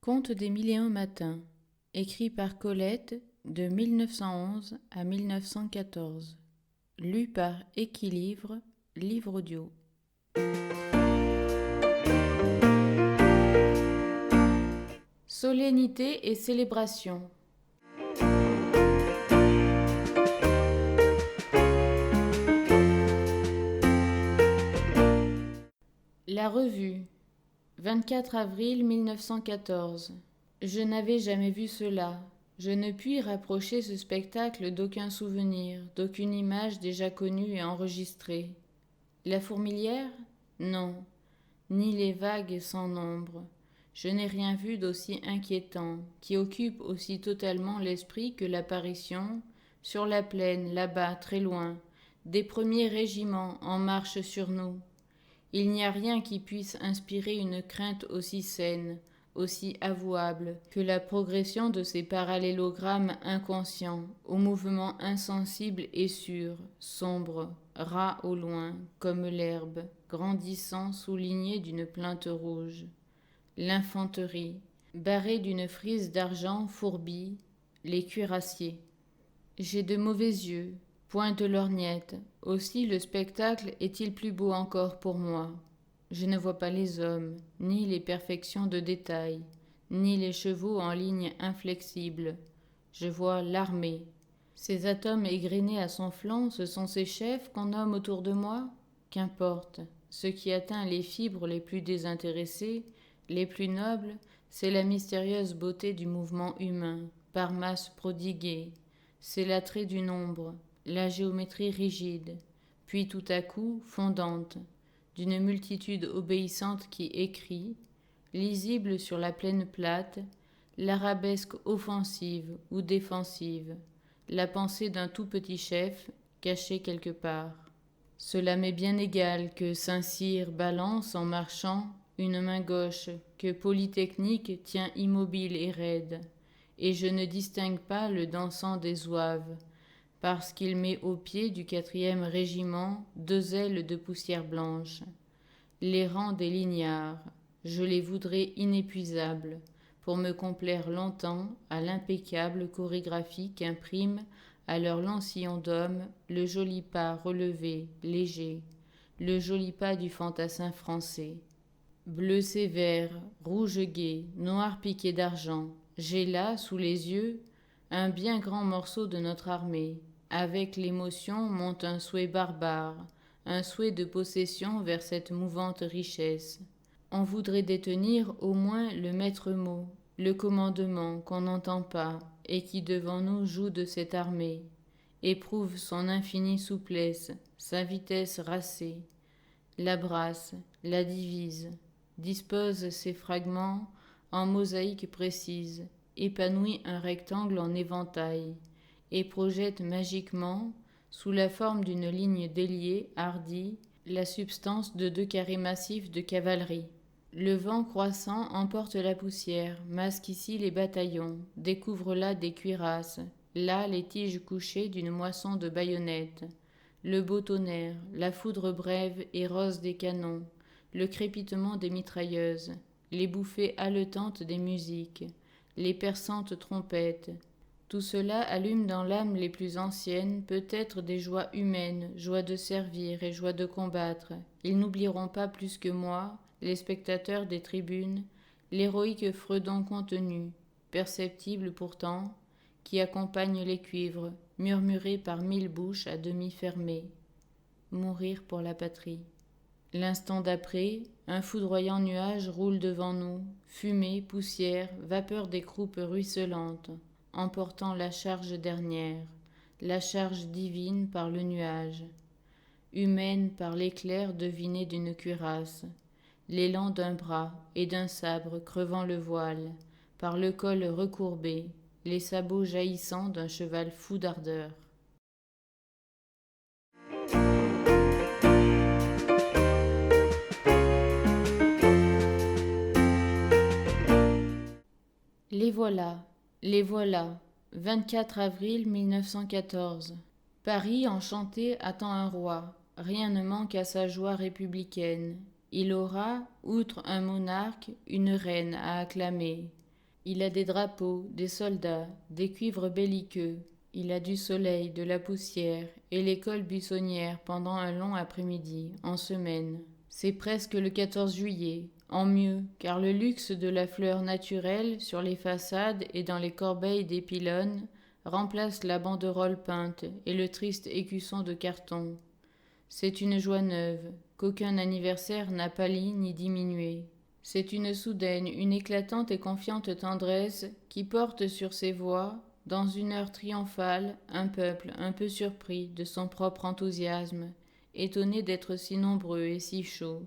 Conte des mille et un matins, écrit par Colette de 1911 à 1914, lu par Équilivre, livre audio. Solennité et célébration. La revue, 24 avril 1914. Je n'avais jamais vu cela. Je ne puis rapprocher ce spectacle d'aucun souvenir, d'aucune image déjà connue et enregistrée. La fourmilière? Non, ni les vagues sans nombre. Je n'ai rien vu d'aussi inquiétant, qui occupe aussi totalement l'esprit que l'apparition, sur la plaine, là-bas, très loin, des premiers régiments en marche sur nous. Il n'y a rien qui puisse inspirer une crainte aussi saine, aussi avouable, que la progression de ces parallélogrammes inconscients, aux mouvements insensibles et sûrs, sombres, ras au loin, comme l'herbe, grandissant soulignée d'une plainte rouge. L'infanterie, barrée d'une frise d'argent fourbie, les cuirassiers. J'ai de mauvais yeux, point de lorgnette, aussi le spectacle est-il plus beau encore pour moi. Je ne vois pas les hommes, ni les perfections de détail, ni les chevaux en ligne inflexible. Je vois l'armée. Ces atomes égrenés à son flanc, ce sont ces chefs qu'on nomme autour de moi? Qu'importe. Ce qui atteint les fibres les plus désintéressées, les plus nobles, c'est la mystérieuse beauté du mouvement humain, par masse prodiguée. C'est l'attrait du nombre, la géométrie rigide, puis tout à coup fondante, d'une multitude obéissante qui écrit, lisible sur la plaine plate, l'arabesque offensive ou défensive, la pensée d'un tout petit chef caché quelque part. Cela m'est bien égal que Saint-Cyr balance en marchant une main gauche que Polytechnique tient immobile et raide, et je ne distingue pas le dansant des zouaves, parce qu'il met au pied du 4e régiment 2 ailes de poussière blanche. Les rangs des lignards, je les voudrais inépuisables, pour me complaire longtemps à l'impeccable chorégraphie qu'imprime à leur long sillon d'hommes le joli pas relevé, léger, le joli pas du fantassin français. Bleu sévère, rouge gai, noir piqué d'argent, j'ai là, sous les yeux, un bien grand morceau de notre armée. Avec l'émotion monte un souhait barbare, un souhait de possession vers cette mouvante richesse. On voudrait détenir au moins le maître mot, le commandement qu'on n'entend pas et qui devant nous joue de cette armée, éprouve son infinie souplesse, sa vitesse racée, la brasse, la divise, dispose ses fragments en mosaïque précise, épanouit un rectangle en éventail, et projette magiquement, sous la forme d'une ligne déliée, hardie, la substance de 2 carrés massifs de cavalerie. Le vent croissant emporte la poussière, masque ici les bataillons, découvre là des cuirasses, là les tiges couchées d'une moisson de baïonnettes, le beau tonnerre, la foudre brève et rose des canons, le crépitement des mitrailleuses, les bouffées haletantes des musiques, les perçantes trompettes. Tout cela allume dans l'âme les plus anciennes peut-être des joies humaines, joie de servir et joie de combattre. Ils n'oublieront pas plus que moi, les spectateurs des tribunes, l'héroïque fredon contenu, perceptible pourtant, qui accompagne les cuivres, murmuré par 1000 bouches à demi fermées. Mourir pour la patrie. L'instant d'après, un foudroyant nuage roule devant nous, fumée, poussière, vapeur des croupes ruisselantes, emportant la charge dernière, la charge divine par le nuage, humaine par l'éclair deviné d'une cuirasse, l'élan d'un bras et d'un sabre crevant le voile, par le col recourbé, les sabots jaillissants d'un cheval fou d'ardeur. Les voilà, 24 avril 1914. Paris enchanté attend un roi, rien ne manque à sa joie républicaine. Il aura, outre un monarque, une reine à acclamer. Il a des drapeaux, des soldats, des cuivres belliqueux. Il a du soleil, de la poussière, et l'école buissonnière pendant un long après-midi, en semaine. C'est presque le 14 juillet, en mieux, car le luxe de la fleur naturelle sur les façades et dans les corbeilles des pylônes remplace la banderole peinte et le triste écusson de carton. C'est une joie neuve, qu'aucun anniversaire n'a pâli ni diminué. C'est une soudaine, une éclatante et confiante tendresse qui porte sur ses voix, dans une heure triomphale, un peuple un peu surpris de son propre enthousiasme, étonné d'être si nombreux et si chaud.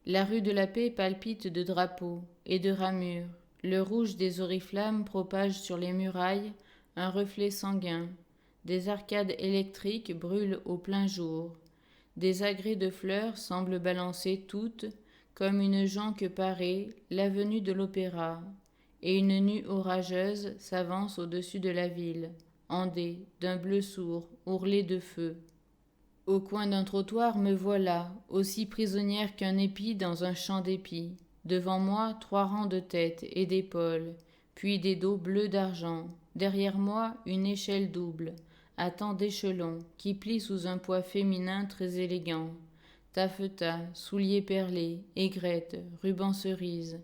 La rue de la Paix palpite de drapeaux et de ramures. Le rouge des oriflammes propage sur les murailles un reflet sanguin. Des arcades électriques brûlent au plein jour. Des agrès de fleurs semblent balancer toutes, comme une jonque parée, l'avenue de l'Opéra, et une nue orageuse s'avance au-dessus de la ville, ondée, d'un bleu sourd, ourlée de feu. Au coin d'un trottoir me voilà, aussi prisonnière qu'un épi dans un champ d'épis. Devant moi, 3 rangs de têtes et d'épaules, puis des dos bleus d'argent. Derrière moi, une échelle double, à tant d'échelons, qui plie sous un poids féminin très élégant. Taffetas, souliers perlés, aigrettes, rubans cerises.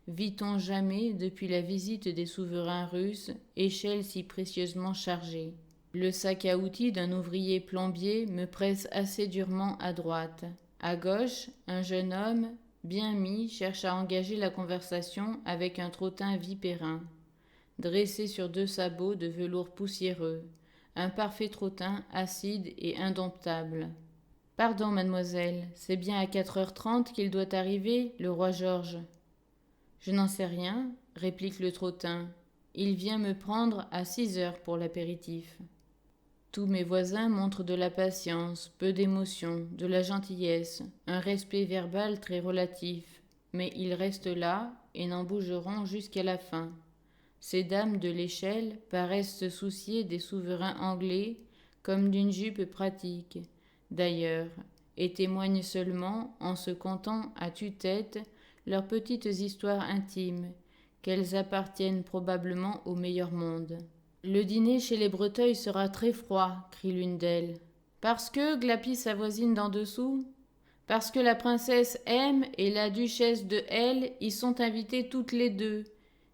Vit-on jamais, depuis la visite des souverains russes, échelle si précieusement chargée? Le sac à outils d'un ouvrier plombier me presse assez durement à droite. À gauche, un jeune homme, bien mis, cherche à engager la conversation avec un trottin vipérin, dressé sur 2 sabots de velours poussiéreux, un parfait trottin acide et indomptable. Pardon, mademoiselle, c'est bien à 4h30 qu'il doit arriver, le roi George. Je n'en sais rien, réplique le trottin. Il vient me prendre à 6h pour l'apéritif. Tous mes voisins montrent de la patience, peu d'émotion, de la gentillesse, un respect verbal très relatif, mais ils restent là et n'en bougeront jusqu'à la fin. Ces dames de l'échelle paraissent se soucier des souverains anglais comme d'une jupe pratique, d'ailleurs, et témoignent seulement, en se contant à tue-tête, leurs petites histoires intimes, qu'elles appartiennent probablement au meilleur monde. Le dîner chez les Breteuil sera très froid, crie l'une d'elles. Parce que, glapit sa voisine d'en dessous, parce que la princesse M et la duchesse de L y sont invitées toutes les deux,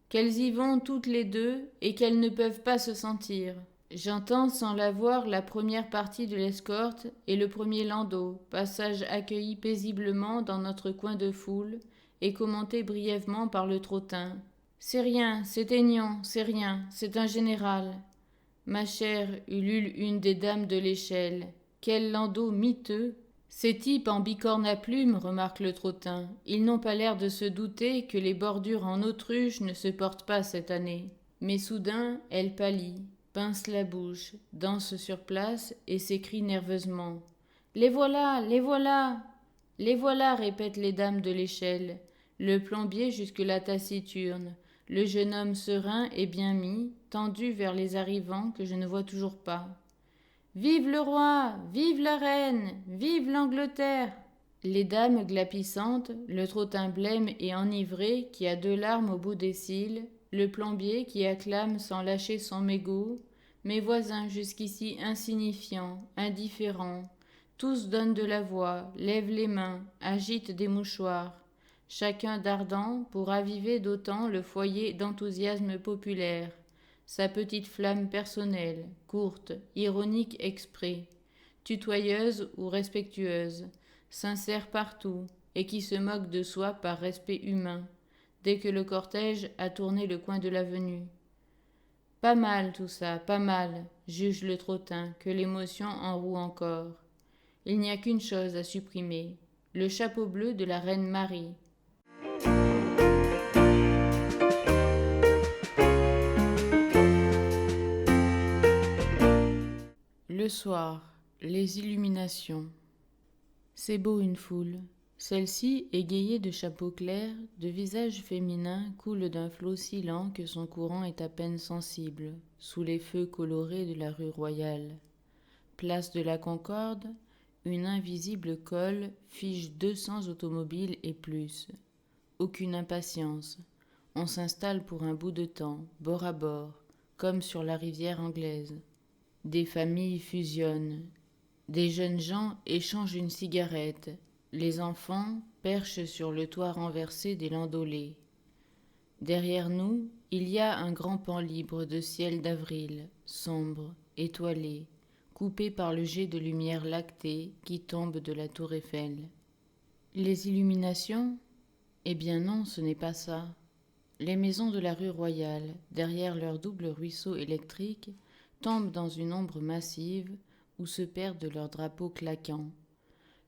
qu'elles y vont toutes les deux et qu'elles ne peuvent pas se sentir. J'entends sans la voir la première partie de l'escorte et le premier landau, passage accueilli paisiblement dans notre coin de foule et commenté brièvement par le trottin. C'est rien, c'est Aignan, c'est rien, c'est un général. Ma chère, ulule une des dames de l'échelle. Quel landau miteux! Ces types en bicorne à plumes, remarque le trottin, ils n'ont pas l'air de se douter que les bordures en autruche ne se portent pas cette année. Mais soudain, elle pâlit, pince la bouche, danse sur place et s'écrie nerveusement. Les voilà, les voilà! Les voilà, répètent les dames de l'échelle. Le plombier jusque-là taciturne, le jeune homme serein et bien mis, tendu vers les arrivants que je ne vois toujours pas. Vive le roi! Vive la reine! Vive l'Angleterre! Les dames glapissantes, le trottin blême et enivré qui a 2 larmes au bout des cils, le plombier qui acclame sans lâcher son mégot, mes voisins jusqu'ici insignifiants, indifférents, tous donnent de la voix, lèvent les mains, agitent des mouchoirs, chacun dardant pour raviver d'autant le foyer d'enthousiasme populaire, sa petite flamme personnelle, courte, ironique exprès, tutoyeuse ou respectueuse, sincère partout, et qui se moque de soi par respect humain, dès que le cortège a tourné le coin de l'avenue. Pas mal tout ça, pas mal, juge le trottin, que l'émotion enroue encore. Il n'y a qu'une chose à supprimer, le chapeau bleu de la reine Marie. Le soir, les illuminations. C'est beau une foule. Celle-ci, égayée de chapeaux clairs, de visages féminins, coule d'un flot si lent que son courant est à peine sensible, sous les feux colorés de la rue Royale. Place de la Concorde, une invisible colle fige 200 automobiles et plus. Aucune impatience. On s'installe pour un bout de temps, bord à bord, comme sur la rivière anglaise. Des familles fusionnent. Des jeunes gens échangent une cigarette. Les enfants perchent sur le toit renversé des landolets. Derrière nous, il y a un grand pan libre de ciel d'avril, sombre, étoilé, coupé par le jet de lumière lactée qui tombe de la tour Eiffel. Les illuminations ? Eh bien non, ce n'est pas ça. Les maisons de la rue Royale, derrière leur double ruisseau électrique, tombent dans une ombre massive où se perdent leurs drapeaux claquants.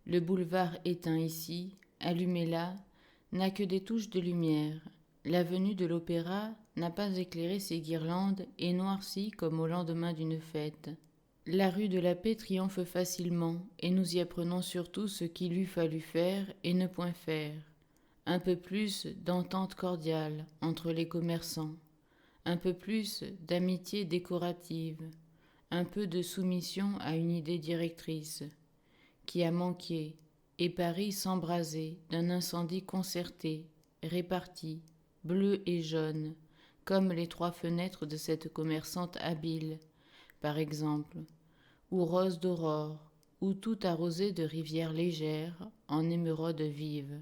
Le boulevard éteint ici, allumé là, n'a que des touches de lumière. L'avenue de l'Opéra n'a pas éclairé ses guirlandes et noirci comme au lendemain d'une fête. La rue de la Paix triomphe facilement, et nous y apprenons surtout ce qu'il eût fallu faire et ne point faire. Un peu plus d'entente cordiale entre les commerçants, un peu plus d'amitié décorative, un peu de soumission à une idée directrice, qui a manqué, et Paris s'embrasait d'un incendie concerté, réparti, bleu et jaune, comme les 3 fenêtres de cette commerçante habile, par exemple, ou rose d'aurore, ou tout arrosé de rivières légères en émeraude vive.